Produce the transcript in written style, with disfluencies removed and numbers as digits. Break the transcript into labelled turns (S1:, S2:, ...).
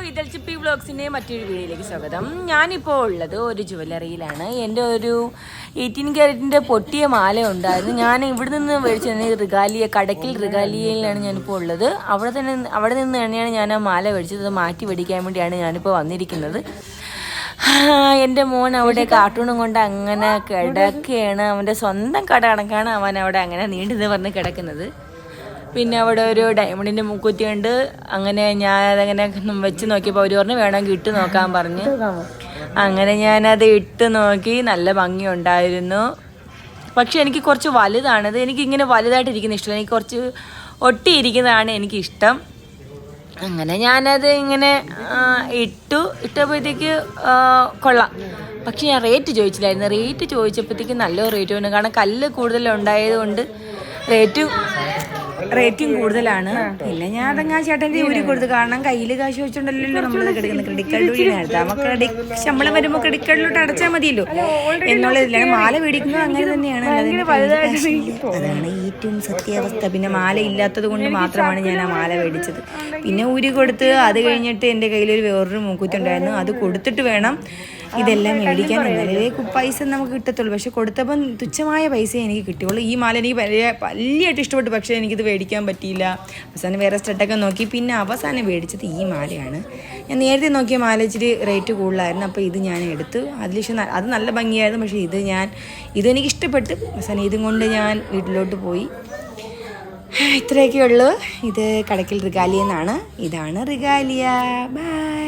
S1: ഇതൽച്ചിപ്പി വ്ളോഗ്സിൻ്റെ മറ്റൊരു വീഡിയോയിലേക്ക് സ്വാഗതം. ഞാനിപ്പോൾ ഉള്ളത് ഒരു ജ്വല്ലറിയിലാണ്. എൻ്റെ ഒരു 18 ക്യാരറ്റിൻ്റെ പൊട്ടിയ മാല ഉണ്ടായിരുന്നു. ഞാൻ ഇവിടെ നിന്ന് മേടിച്ചത് റിഗാലിയ, കടക്കിൽ റിഗാലിയയിലാണ് ഞാനിപ്പോൾ ഉള്ളത്. അവിടെ നിന്ന് തന്നെയാണ് ഞാൻ ആ മാല മേടിച്ചത്. അത് മാറ്റി മേടിക്കാൻ വേണ്ടിയാണ് ഞാനിപ്പോൾ വന്നിരിക്കുന്നത്. എൻ്റെ മോൻ അവിടെ കാർട്ടൂണും കൊണ്ട് അങ്ങനെ കിടക്കുകയാണ്. അവൻ്റെ സ്വന്തം കട കണക്കാണ് അവൻ അവിടെ അങ്ങനെ നീണ്ടെന്ന് പറഞ്ഞ് കിടക്കുന്നത്. പിന്നെ അവിടെ ഒരു ഡയമണ്ടിൻ്റെ മൂക്കുത്തി ഉണ്ട്. അങ്ങനെ ഞാൻ അതങ്ങനെ വെച്ച് നോക്കിയപ്പോൾ അവർ പറഞ്ഞു വേണമെങ്കിൽ ഇട്ട് നോക്കാൻ പറഞ്ഞ്. അങ്ങനെ ഞാനത് ഇട്ട് നോക്കി. നല്ല ഭംഗിയുണ്ടായിരുന്നു. പക്ഷെ എനിക്ക് കുറച്ച് വലുതാണത്. എനിക്കിങ്ങനെ വലുതായിട്ടിരിക്കുന്ന ഇഷ്ടമല്ല. എനിക്ക് കുറച്ച് ഒട്ടിയിരിക്കുന്നതാണ് എനിക്കിഷ്ടം. അങ്ങനെ ഞാനത് ഇങ്ങനെ ഇട്ടപ്പോഴത്തേക്ക് കൊള്ളാം. പക്ഷെ ഞാൻ റേറ്റ് ചോദിച്ചില്ലായിരുന്നു. റേറ്റ് ചോദിച്ചപ്പോഴത്തേക്ക് നല്ല റേറ്റ് വന്നു. കാരണം കല്ല് കൂടുതലുണ്ടായതുകൊണ്ട് റേറ്റും കൂടുതലാണ്. പിന്നെ ഞാൻ അതങ്ങ് ചേട്ടൻ്റെ ഊരി കൊടുത്തു. കാരണം കയ്യിൽ കാശ് വെച്ചിട്ടുണ്ടല്ലോ നമ്മളത് കിടക്കുന്നത്. ക്രെഡിറ്റ് കാർഡ് വഴിയാണ്. നമുക്ക് ശമ്പളം വരുമ്പോൾ ക്രെഡിറ്റ് കാർഡിലോട്ട് അടച്ചാൽ മതിയല്ലോ എന്നുള്ളതിലാണ്. മാല മേടിക്കുന്നത് അങ്ങനെ തന്നെയാണ്. അതാണ് ഏറ്റവും സത്യാവസ്ഥ. പിന്നെ മാല ഇല്ലാത്തത് കൊണ്ട് മാത്രമാണ് ഞാൻ ആ മാല മേടിച്ചത്. പിന്നെ ഊരി കൊടുത്ത് അത് കഴിഞ്ഞിട്ട് എൻ്റെ കയ്യിലൊരു വേറൊരു മൂക്കുത്തി ഉണ്ടായിരുന്നു. അത് കൊടുത്തിട്ട് വേണം ഇതെല്ലാം മേടിക്കാൻ. എന്നാലേ പൈസ നമുക്ക് കിട്ടത്തുള്ളൂ. പക്ഷെ കൊടുത്തപ്പം തുച്ഛമായ പൈസയെ എനിക്ക് കിട്ടിയുള്ളൂ. ഈ മാല എനിക്ക് വലിയായിട്ട് ഇഷ്ടപ്പെട്ടു. പക്ഷേ എനിക്കിത് മേടിക്കാൻ പറ്റിയില്ല. അവസാനം വേറെ സ്റ്റഡൊക്കെ നോക്കി. പിന്നെ അവസാനം മേടിച്ചത് ഈ മാലയാണ്. ഞാൻ നേരത്തെ നോക്കിയ മാല ഇച്ചിരി റേറ്റ് കൂടുതലായിരുന്നു. അപ്പോൾ ഇത് ഞാൻ എടുത്തു. അത് നല്ല ഭംഗിയായിരുന്നു. പക്ഷേ ഇതെനിക്ക് ഇഷ്ടപ്പെട്ടു. അവസാനം ഇതും കൊണ്ട് ഞാൻ വീട്ടിലോട്ട് പോയി. ഇത്രയൊക്കെ ഉള്ളൂ. ഇത് കടക്കിൽ റിഗാലിയ എന്നാണ്. ഇതാണ് റിഗാലിയ. ബൈ.